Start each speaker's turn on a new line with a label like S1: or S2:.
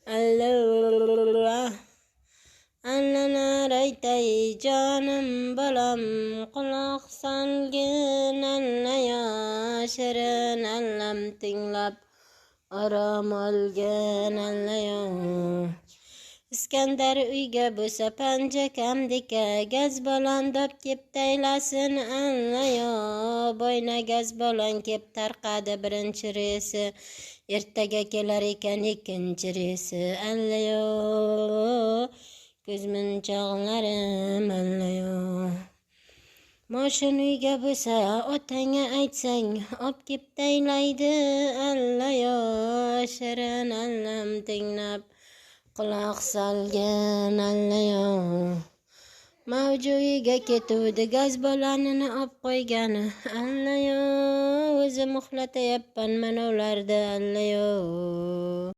S1: Allah anlanar aytay canım balam quloq solgin allaya shirin allam tinglab aram olgin allaya İskandar uyga bo'lsa panja kamdika gaz balon deb kep taylasin allayo bo'yna gaz balon kep tarqadi birinchi resi ertaga kelar ekan ikkinchi resi allayo ko'zmunchoqlarim allayo moshin uyga bo'lsa otangga aytsang obkep taylaydi allayo shirin allam tinglab quloq solgin allayo mavju uyga ketuvdi gaz balonini ob qo'ygani allayo o'zim uxlatayapman mana ularda allayo